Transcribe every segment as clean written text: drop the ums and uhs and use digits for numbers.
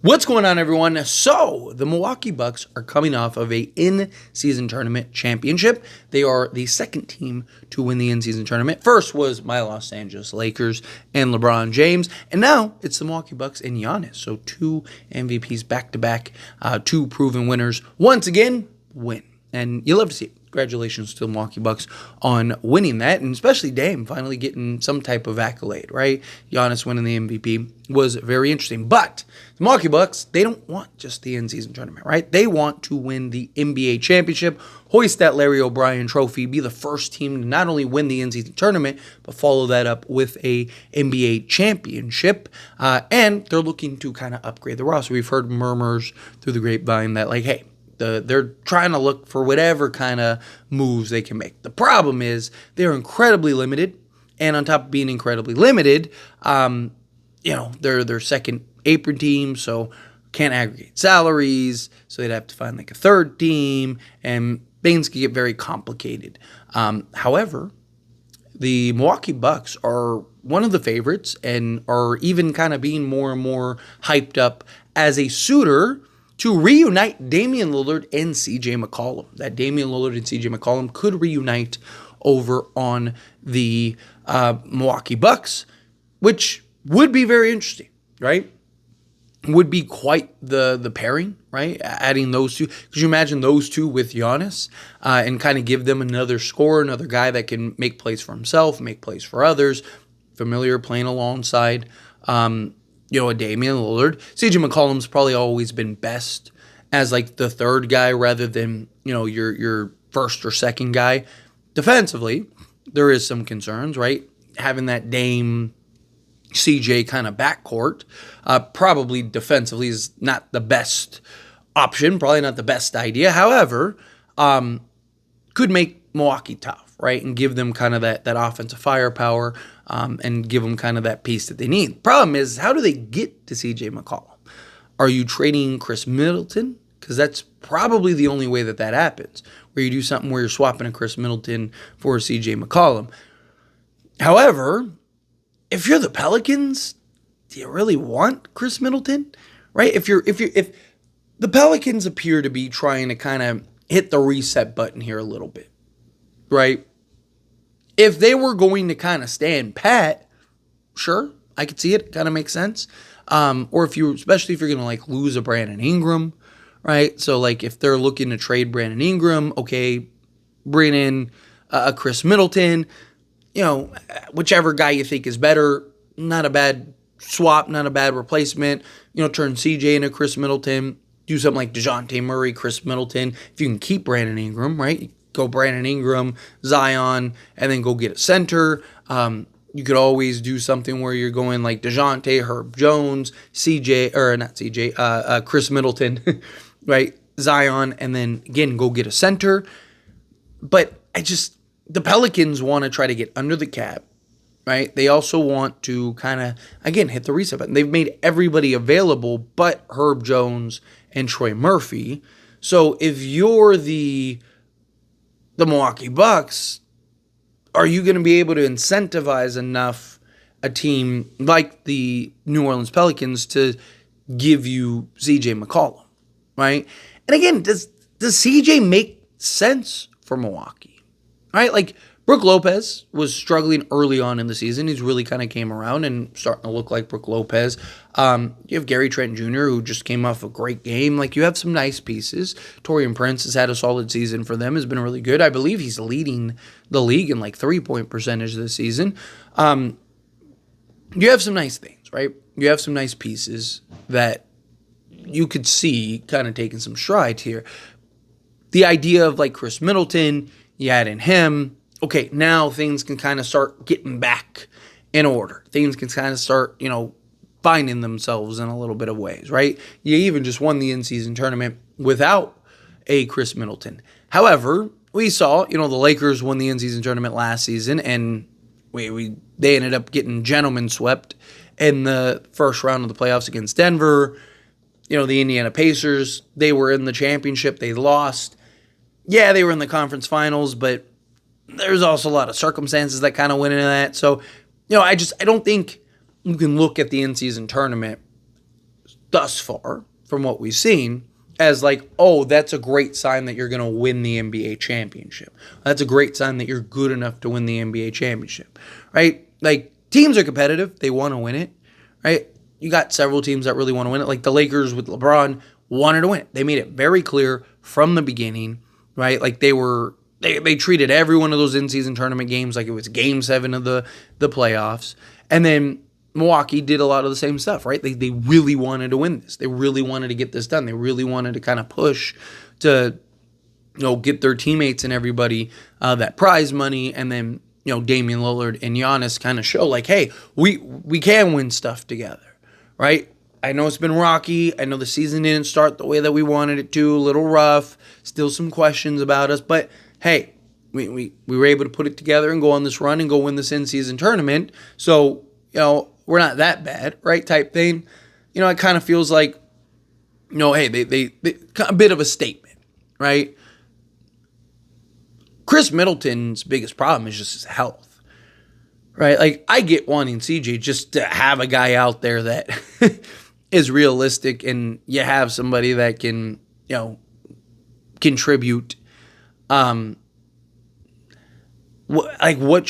What's going on, everyone? So, the Milwaukee Bucks are coming off of a in-season tournament championship. They are the second team to win the in-season tournament. First was my Los Angeles Lakers and LeBron James, and now it's the Milwaukee Bucks and Giannis. So, two MVPs back-to-back, two proven winners. Once again, win. And you love to see it. Congratulations to the Milwaukee Bucks on winning that, and especially Dame finally getting some type of accolade, right? Giannis winning the MVP was very interesting. But the Milwaukee Bucks, they don't want just the in-season tournament, right? They want to win the NBA championship, hoist that Larry O'Brien trophy, be the first team to not only win the in-season tournament, but follow that up with a NBA championship. And they're looking to kind of upgrade the roster. We've heard murmurs through the grapevine that, like, hey, they're trying to look for whatever kind of moves they can make. The problem is they're incredibly limited, and on top of being incredibly limited, they're second apron team, so can't aggregate salaries, so they'd have to find like a third team, and things can get very complicated. However, the Milwaukee Bucks are one of the favorites and are even kind of being more and more hyped up as a suitor to reunite Damian Lillard and CJ Mccollum. That Damian Lillard and CJ Mccollum could reunite over on the Milwaukee Bucks, which would be very interesting, right? Would be quite the pairing, right? Adding those two. Could you imagine those two with Giannis and kind of give them another scorer, another guy that can make plays for himself, make plays for others, familiar playing alongside a Damian Lillard. CJ McCollum's probably always been best as like the third guy rather than, your first or second guy. Defensively, there is some concerns, right? Having that Dame CJ kind of backcourt probably defensively is not the best option, probably not the best idea. However, could make Milwaukee tough, right? And give them kind of that offensive firepower and give them kind of that piece that they need. Problem is, how do they get to CJ McCollum? Are you trading Chris Middleton? Because that's probably the only way that happens, where you do something where you're swapping a Chris Middleton for a CJ McCollum. However, if you're the Pelicans, do you really want Chris Middleton? Right? If the Pelicans appear to be trying to kind of hit the reset button here a little bit, right? If they were going to kind of stand pat, sure, I could see it. Kind of makes sense. Or especially if you're going to like lose a Brandon Ingram, right? So like if they're looking to trade Brandon Ingram, okay, bring in a Chris Middleton, whichever guy you think is better. Not a bad swap, not a bad replacement. Turn CJ into Chris Middleton. Do something like DeJounte Murray, Chris Middleton. If you can keep Brandon Ingram, right? Go Brandon Ingram, Zion, and then go get a center. You could always do something where you're going like DeJounte, Herb Jones, Chris Middleton, right? Zion, and then again, go get a center. But the Pelicans want to try to get under the cap, right? They also want to kind of, again, hit the reset button. They've made everybody available but Herb Jones and Troy Murphy. So if you're the Milwaukee Bucks, are you going to be able to incentivize enough a team like the New Orleans Pelicans to give you CJ McCollum, right? And again, does CJ make sense for Milwaukee, right? Like Brook Lopez was struggling early on in the season. He's really kind of came around and starting to look like Brook Lopez. You have Gary Trent Jr., who just came off a great game. Like, you have some nice pieces. Taurean Prince has had a solid season for them, has been really good. I believe he's leading the league in like 3-point percentage this season. You have some nice things, right? You have some nice pieces that you could see kind of taking some strides here. The idea of like Chris Middleton, you add in him. Okay, now things can kind of start getting back in order. Things can kind of start, finding themselves in a little bit of ways, right? You even just won the in-season tournament without a Chris Middleton. However, we saw, the Lakers won the in-season tournament last season, and they ended up getting gentlemen swept in the first round of the playoffs against Denver. The Indiana Pacers, they were in the championship. They lost. Yeah, they were in the conference finals, but there's also a lot of circumstances that kind of went into that. So, I don't think you can look at the in-season tournament thus far, from what we've seen, as like, oh, that's a great sign that you're going to win the NBA championship. That's a great sign that you're good enough to win the NBA championship, right? Like, teams are competitive. They want to win it, right? You got several teams that really want to win it. Like the Lakers with LeBron wanted to win it. They made it very clear from the beginning, right? Like they treated every one of those in-season tournament games like it was Game 7 of the playoffs. And then Milwaukee did a lot of the same stuff, right? They really wanted to win this. They really wanted to get this done. They really wanted to kind of push to, get their teammates and everybody that prize money, and then, Damian Lillard and Giannis kind of show like, hey, we can win stuff together, right? I know it's been rocky. I know the season didn't start the way that we wanted it to. A little rough. Still some questions about us, but hey, we were able to put it together and go on this run and go win this in-season tournament. So, we're not that bad, right? Type thing. It kind of feels like, hey, they a bit of a statement, right? Chris Middleton's biggest problem is just his health, right? Like, I get wanting CJ just to have a guy out there that is realistic, and you have somebody that can, contribute. What's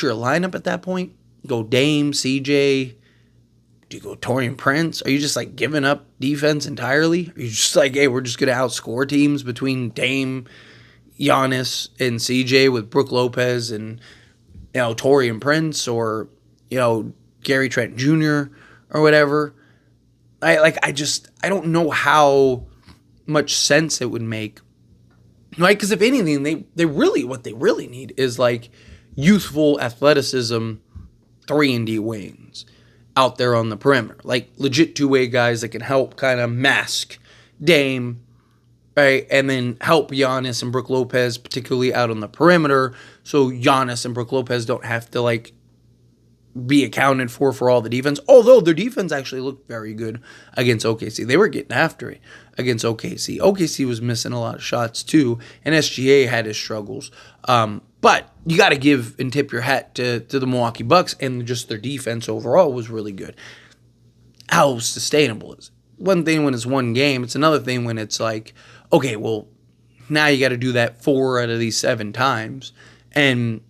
your lineup at that point? Go Dame, CJ. Do you go Taurean Prince? Are you just like giving up defense entirely? Are you just like, hey, we're just going to outscore teams between Dame, Giannis, and CJ with Brook Lopez and, Taurean Prince, or, Gary Trent Jr. or whatever? I don't know how much sense it would make, right? Because if anything, what they really need is like youthful athleticism, 3-and-D wings out there on the perimeter, like legit two-way guys that can help kind of mask Dame, right? And then help Giannis and Brook Lopez, particularly out on the perimeter, so Giannis and Brook Lopez don't have to like be accounted for all the defense. Although their defense actually looked very good against OKC. They were getting after it against OKC. OKC was missing a lot of shots too, and SGA had his struggles. But you got to give and tip your hat to the Milwaukee Bucks, and just their defense overall was really good. How sustainable is it? One thing when it's one game, it's another thing when it's like, okay, well, now you got to do that 4 out of these 7 times. And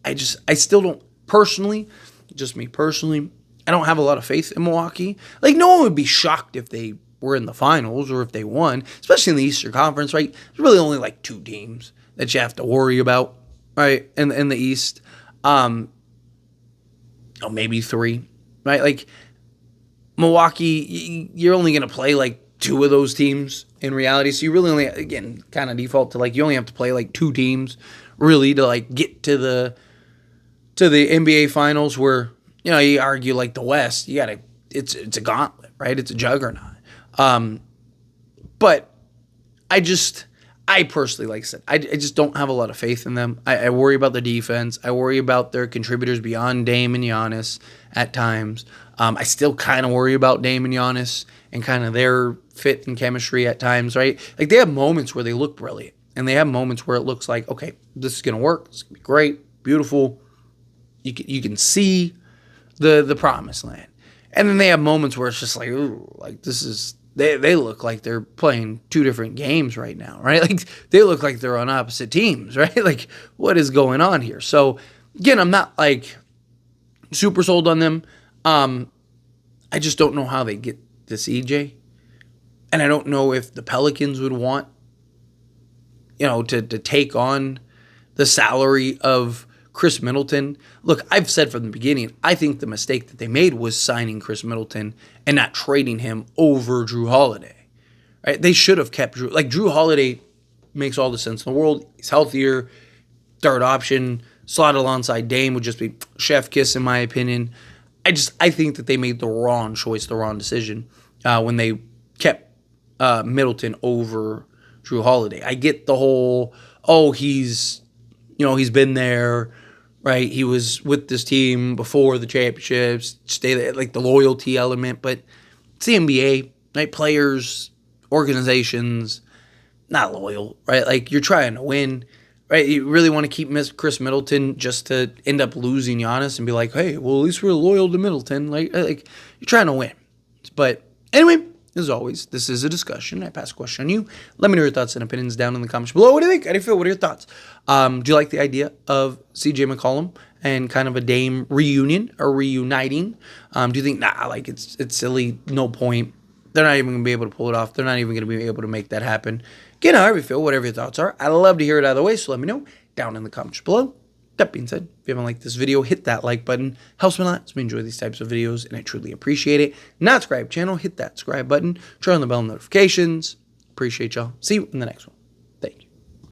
I still don't, personally, just me personally, I don't have a lot of faith in Milwaukee. Like, no one would be shocked if they were in the finals or if they won, especially in the Eastern Conference, right? There's really only like 2 teams that you have to worry about, right, in the East. Maybe 3, right? Like, Milwaukee, you're only going to play like 2 of those teams in reality. So you really only, again, kind of default to like, you only have to play like 2 teams really to like get to the NBA finals, where, you argue like the West, it's a gauntlet, right? It's a juggernaut. But I personally, like I said, I just don't have a lot of faith in them. I worry about the defense. I worry about their contributors beyond Dame and Giannis at times. I still kind of worry about Dame and Giannis and kind of their fit and chemistry at times, right? Like, they have moments where they look brilliant, and they have moments where it looks like, okay, this is going to work. It's going to be great, beautiful. You can see the promised land. And then they have moments where it's just like, ooh, like this is, they look like they're playing 2 different games right now, right? Like, they look like they're on opposite teams, right? Like, what is going on here? So, again, I'm not like super sold on them. I just don't know how they get to CJ. And I don't know if the Pelicans would want, to take on the salary of Chris Middleton. Look, I've said from the beginning, I think the mistake that they made was signing Chris Middleton and not trading him over Drew Holiday. Right? They should have kept Drew. Like, Drew Holiday makes all the sense in the world. He's healthier, third option, slotted alongside Dame would just be chef kiss in my opinion. I think that they made the wrong choice, the wrong decision when they kept Middleton over Drew Holiday. I get the whole, he's been there, right? He was with this team before the championships, stay there, like the loyalty element, but it's the NBA, right? Players, organizations, not loyal, right? Like, you're trying to win, right? You really want to keep Chris Middleton just to end up losing Giannis and be like, hey, well, at least we're loyal to Middleton. Like you're trying to win. But anyway, as always, this is a discussion. I pass a question on you. Let me know your thoughts and opinions down in the comments below. What do you think? How do you feel? What are your thoughts? Do you like the idea of CJ McCollum and kind of a Dame reunion or reuniting? Do you think, nah, like it's silly, no point. They're not even going to be able to pull it off. They're not even going to be able to make that happen. Get however you feel, whatever your thoughts are. I love to hear it either way, so let me know down in the comments below. That being said, if you haven't liked this video, hit that like button. Helps me a lot. Helps me enjoy these types of videos, and I truly appreciate it. Not subscribe channel, hit that subscribe button. Turn on the bell notifications. Appreciate y'all. See you in the next one.